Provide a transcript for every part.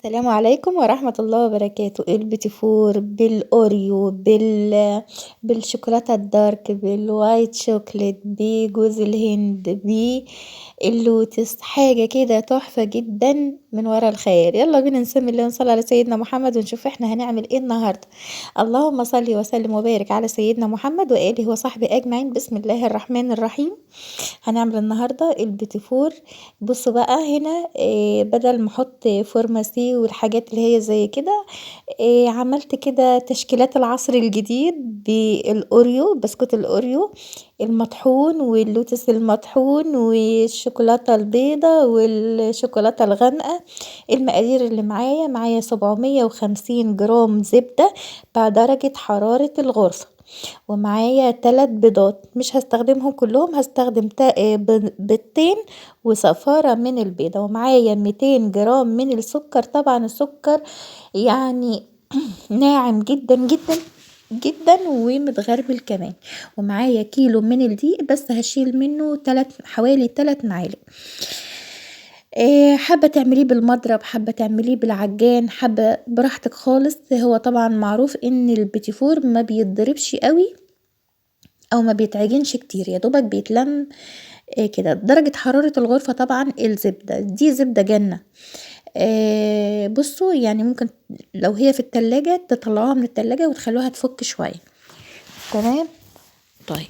السلام عليكم ورحمة الله وبركاته. البيتي فور بالأوريو بالشوكولاتة الدارك بالوايت شوكليت بجوز الهند باللوتس، حاجة كده تحفة جدا من ورا الخيال. يلا بينا نسمي الله ونصلي على سيدنا محمد ونشوف احنا هنعمل ايه النهاردة. اللهم صل وسلم وبارك على سيدنا محمد وآله وصحبه أجمعين. بسم الله الرحمن الرحيم. هنعمل النهاردة البيتي فور. بصوا بقى هنا بدل ما احط فورماسي والحاجات اللي هي زي كده، عملت كده تشكيلات العصر الجديد بالأوريو، بسكوت الأوريو المطحون واللوتس المطحون والشوكولاتة البيضة والشوكولاتة الغامقة. المقادير اللي معايا 750 جرام زبدة بدرجة حرارة الغرفة، ومعايا 3 بيضات، مش هستخدمهم كلهم، هستخدم بيضتين وصفارة من البيضة، ومعايا 200 جرام من السكر. طبعا السكر يعني ناعم جدا جدا جدا ومتغربل كمان، ومعايا كيلو من الدقيق بس هشيل منه حوالي 3 معالق. حابة تعمليه بالمضرب، حابة تعمليه بالعجان، حابة براحتك خالص. هو طبعا معروف ان البيتي فور ما بيتضربش قوي او ما بيتعجنش كتير، يا دوبك بيتلم كده. درجة حرارة الغرفة طبعا الزبدة دي زبدة جنة. بصوا يعني ممكن لو هي في التلاجة تطلعوها من التلاجة وتخلوها تفك شوية. تمام. طيب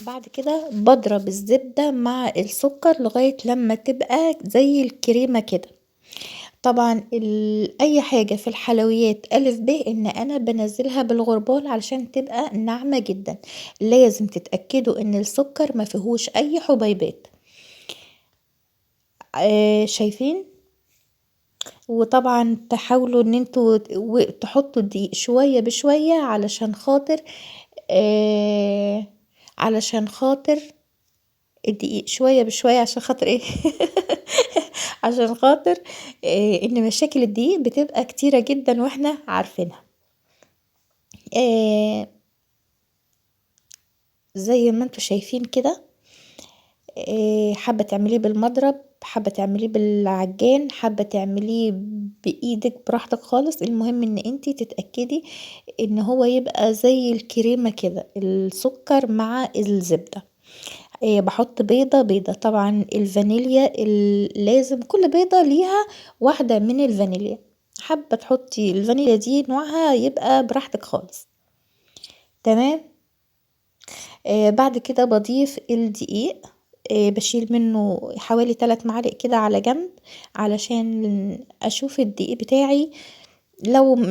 بعد كده بضرب الزبدة مع السكر لغاية لما تبقى زي الكريمة كده. طبعا اي حاجة في الحلويات الف ب ان انا بنزلها بالغربال علشان تبقى ناعمة جدا. لازم تتأكدوا ان السكر ما فيهوش اي حبيبات. شايفين؟ وطبعا تحاولوا ان انتوا تحطوا الدقيق شوية بشوية علشان خاطر آه علشان خاطر الدقيق شوية بشوية عشان خاطر ايه عشان خاطر ان مشاكل الدقيق بتبقى كتيرة جدا واحنا عارفينها. زي ما انتوا شايفين كده. حابة تعمليه بالمضرب، حابة تعمليه بالعجان، حابة تعمليه بايدك، براحتك خالص. المهم ان انتي تتأكدي ان هو يبقى زي الكريمة كده، السكر مع الزبدة. بحط بيضة طبعا الفانيليا، لازم كل بيضة ليها واحدة من الفانيليا. حابة تحطي الفانيليا دي نوعها يبقى براحتك خالص. تمام. بعد كده بضيف الدقيق. بشيل منه حوالي 3 معالق كده على جنب علشان اشوف الدقيق بتاعي،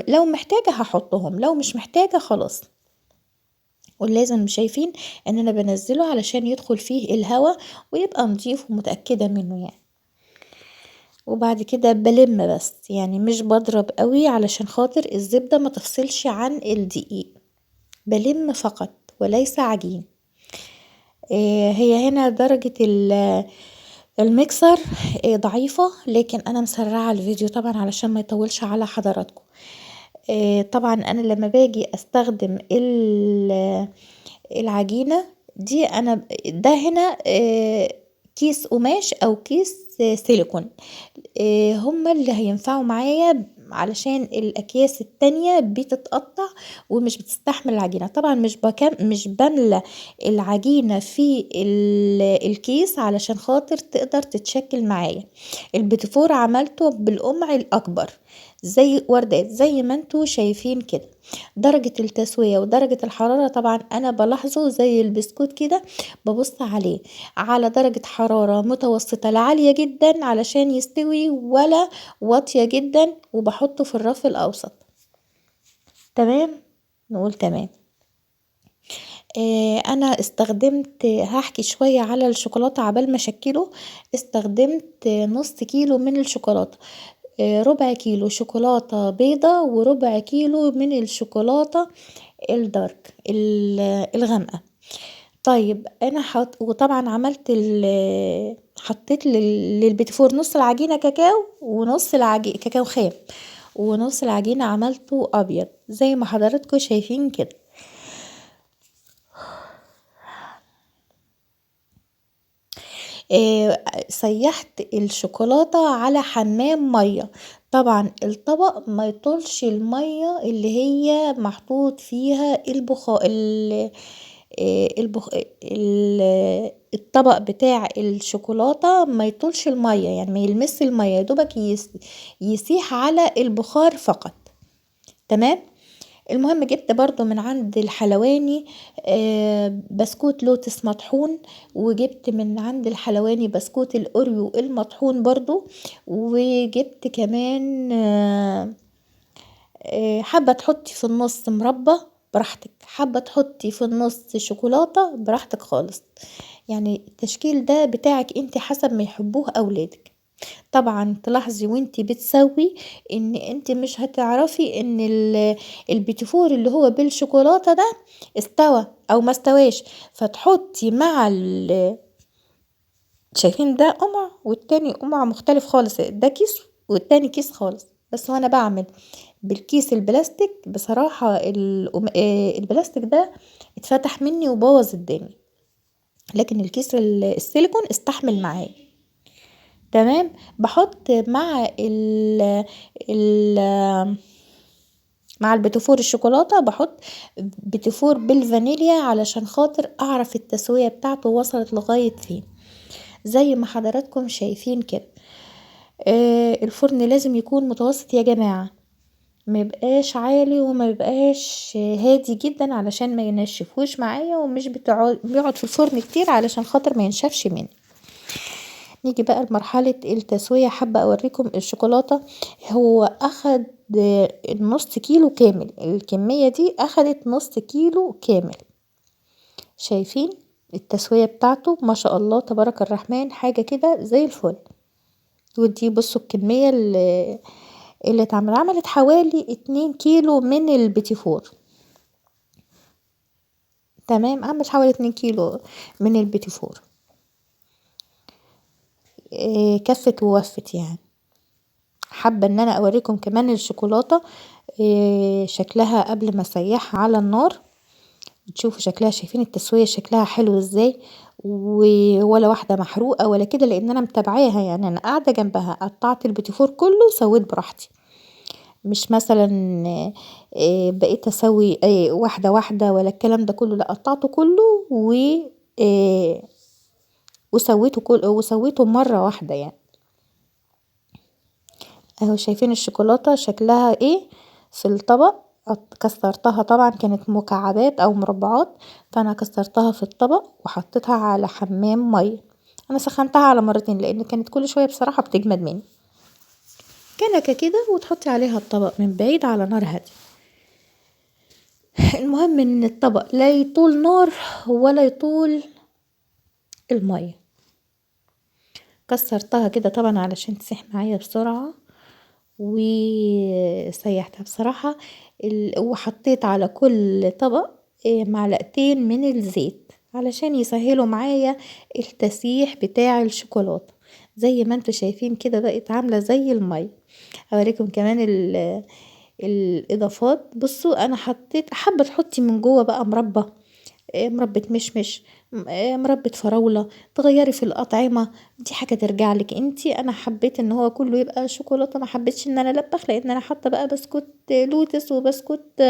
لو محتاجة هحطهم، لو مش محتاجة خلاص. ولازم شايفين ان انا بنزله علشان يدخل فيه الهواء ويبقى نضيف ومتأكدة منه يعني. وبعد كده بلم بس، يعني مش بضرب قوي علشان خاطر الزبدة ما تفصلش عن الدقيق، بلم فقط وليس عجين. هي هنا درجة الميكسر ضعيفة، لكن انا مسرعة الفيديو طبعا علشان ما يطولش على حضراتكم. طبعا انا لما باجي استخدم العجينة دي، انا ده هنا كيس قماش او كيس سيليكون، هما اللي هينفعوا معايا علشان الاكياس التانية بتتقطع ومش بتستحمل العجينة. طبعا مش بملى العجينة في الكيس علشان خاطر تقدر تتشكل معايا. البيتفور عملته بالقمع الاكبر زي وردات زي ما انتوا شايفين كده. درجة التسوية ودرجة الحرارة طبعا انا بلاحظه زي البسكوت كده، ببص عليه على درجة حرارة متوسطة لعالية جدا علشان يستوي، ولا واطية جدا، وبحطه في الرف الاوسط. تمام. نقول تمام. انا استخدمت، هحكي شوية على الشوكولاتة عبال ما شكله. استخدمت نص كيلو من الشوكولاتة، ربع كيلو شوكولاتة بيضة وربع كيلو من الشوكولاتة الدارك الغامقة. طيب انا وطبعا عملت حطيت للبيتي فور نص العجينة كاكاو ونص العجينة كاكاو خام، ونص العجينة عملته ابيض زي ما حضراتكم شايفين كده. سيحت الشوكولاتة على حمام مية. طبعا الطبق ما يطولش المية اللي هي محطوط فيها البخار الطبق بتاع الشوكولاتة ما يطولش المية، يعني ما يلمس المية، يا دوبك يسيح على البخار فقط. تمام. المهم جبت برضو من عند الحلواني بسكوت لوتس مطحون، وجبت من عند الحلواني بسكوت الأوريو المطحون برضو، وجبت كمان حابة تحطي في النص مربى براحتك، حابة تحطي في النص شوكولاتة براحتك خالص، يعني التشكيل ده بتاعك انت حسب ما يحبوه اولادك. طبعا تلاحظي وانتي بتسوي ان انت مش هتعرفي ان البيتيفور اللي هو بالشوكولاتة ده استوى او ما استواش، فتحطي مع شايفين ده قمع والتاني قمع مختلف خالص، ده كيس والتاني كيس خالص. بس وانا بعمل بالكيس البلاستيك بصراحة البلاستيك ده اتفتح مني وبوظ الدنيا، لكن الكيس السيليكون استحمل معايا. تمام. بحط ال مع البيتيفور الشوكولاتة بحط بيتيفور بالفانيليا علشان خاطر اعرف التسوية بتاعته وصلت لغاية فين، زي ما حضراتكم شايفين كده. الفرن لازم يكون متوسط يا جماعة، ما يبقاش عالي وما يبقاش هادي جدا علشان ما ينشفوش معايا، ومش بيقعد في الفرن كتير علشان خاطر ما ينشفش مني. نيجي بقى لمرحلة التسوية، حابة اوريكم الشوكولاتة. هو اخد نص كيلو كامل، الكمية دي اخدت نص كيلو كامل. شايفين التسوية بتاعته ما شاء الله تبارك الرحمن، حاجة كده زي الفل. ودي بصوا الكمية اللي عملت حوالي 2 كيلو من البيتيفور. تمام، عملت حوالي 2 كيلو من البيتيفور. كفت ووفت يعني. حابة ان انا اوريكم كمان الشوكولاتة شكلها قبل ما اسيحها على النار، تشوفوا شكلها. شايفين التسوية شكلها حلو ازاي، ولا واحدة محروقة ولا كده، لان انا متابعاها، يعني انا قاعدة جنبها قطعت البيتيفور كله وسويت براحتي، مش مثلا بقيت اسوي واحدة واحدة ولا الكلام ده كله، لا قطعته كله وسويته مرة واحدة يعني. اهو شايفين الشوكولاتة شكلها ايه في الطبق. كسرتها طبعا، كانت مكعبات او مربعات، فانا كسرتها في الطبق وحطيتها على حمام مية. انا سخنتها على مرتين لان كانت كل شوية بصراحة بتجمد مني. كنكة كده وتحطي عليها الطبق من بعيد على نار هادية. المهم ان الطبق لا يطول نار ولا يطول المية. كسرتها كده طبعا علشان تسيح معايا بسرعة، وسيحتها بصراحة. وحطيت على كل طبق معلقتين من الزيت علشان يسهلوا معايا التسييح بتاع الشوكولاتة. زي ما انتوا شايفين كده بقت عاملة زي المية. هوريكم كمان الاضافات. بصوا انا حطيت، حابة تحطي من جوه بقى مربى، مربى مشمش، مربى فراولة، تغيري في الأطعمة، دي حاجة ترجع لك انتي. انا حبيت ان هو كله يبقى شوكولاتة، ما حبيتش ان انا لبخ، لان انا حاطة بقى بسكوت لوتس وبسكوت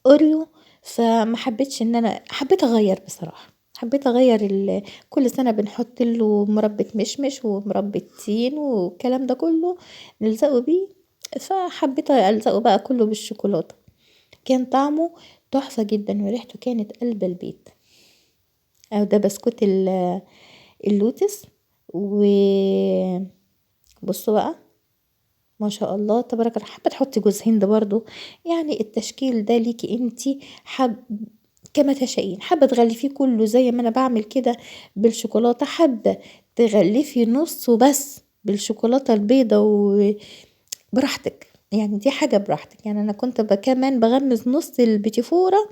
اوريو، فما حبيتش ان انا حبيت اغير بصراحة. حبيت اغير كل سنة بنحط له مربى مشمش ومربى تين والكلام ده كله نلزقه بيه، فحبيت الزقه بقى كله بالشوكولاتة. كان طعمه تحفة جدا وريحته كانت قلب البيت. او ده بسكوت اللوتس. وبصوا بقى ما شاء الله تبارك الله. حابه تحطي جوز هند برضو، يعني التشكيل ده ليكي انتي، كما تشائين. حابه تغلفيه كله زي ما انا بعمل كده بالشوكولاته، حابه تغلفي نص وبس بالشوكولاته البيضه براحتك، يعني دي حاجه براحتك. يعني انا كنت كمان بغمز نص البيتيفوره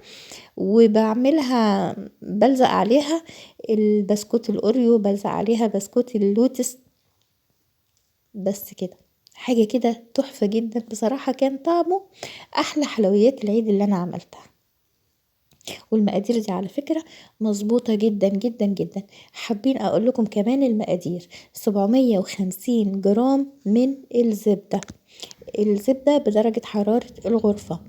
وبعملها بلزق عليها البسكوت الاوريو، بلزق عليها بسكوت اللوتس، بس كده حاجة كده تحفة جدا بصراحة. كان طعمه احلى حلويات العيد اللي انا عملتها. والمقادير دي على فكرة مظبوطة جدا جدا جدا. حابين اقول لكم كمان المقادير: 750 جرام من الزبدة، الزبدة بدرجة حرارة الغرفة،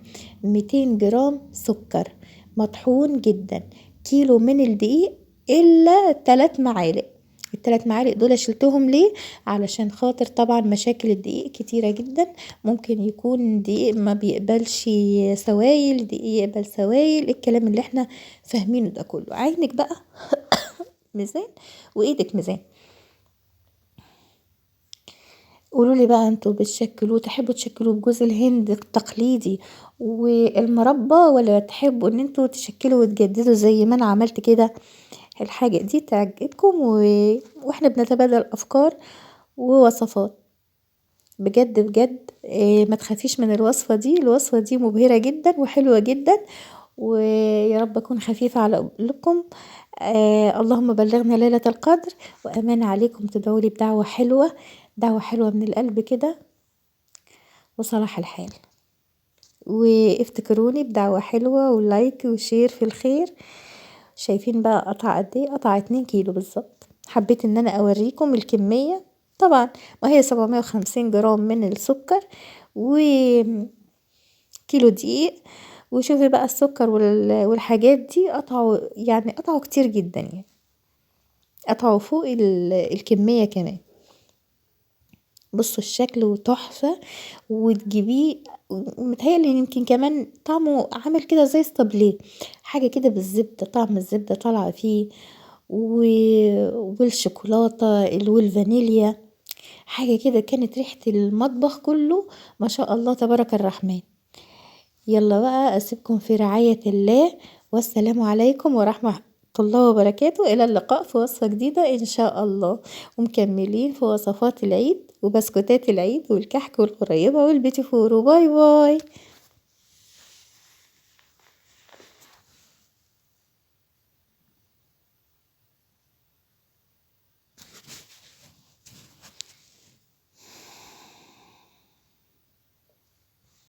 200 جرام سكر مطحون جدا، كيلو من الدقيق إلا 3 معالق. التلات معالق دول شلتهم ليه؟ علشان خاطر طبعا مشاكل الدقيق كتيرة جدا. ممكن يكون دقيق ما بيقبلش سوائل، دقيق يقبل سوائل، الكلام اللي احنا فاهمينه ده كله. عينك بقى ميزان وايدك ميزان. قولوا لي بقى انتوا بتشكلوه، تحبوا تشكلوه بجوز الهند التقليدي والمربى، ولا تحبوا ان انتوا تشكلوا وتجددوا زي ما انا عملت كده؟ الحاجة دي تعجبكم واحنا بنتبادل افكار ووصفات. بجد بجد ما تخافيش من الوصفة دي، الوصفة دي مبهرة جدا وحلوة جدا، ويا رب اكون خفيفة على قلوبكم. اللهم بلغنا ليلة القدر، وامان عليكم تدعولي بدعوة حلوة، دعوة حلوة من القلب كده وصلاح الحال. وافتكروني بدعوة حلوة ولايك وشير في الخير. شايفين بقى قطع قد ايه؟ قطع 2 كيلو بالظبط. حبيت ان انا اوريكم الكمية. طبعا ما هي 750 جرام من السكر وكيلو دقيق. وشوفي بقى السكر والحاجات دي قطعوا، يعني قطعوا كتير جدا، يعني قطعوا فوق الكمية كمان. بصوا الشكل تحفة، وتجيبيه متهيألي يمكن كمان طعمه عامل كده زي اسطبليه، حاجة كده بالزبدة، طعم الزبدة طالعة فيه والشوكولاتة والفانيليا، حاجة كده كانت ريحة المطبخ كله ما شاء الله تبارك الرحمن. يلا بقى أسيبكم في رعاية الله، والسلام عليكم ورحمة الله وبركاته. إلى اللقاء في وصفة جديدة إن شاء الله، ومكملين في وصفات العيد وبسكوتات العيد والكحك والقريبة والبيتي فور. باي باي.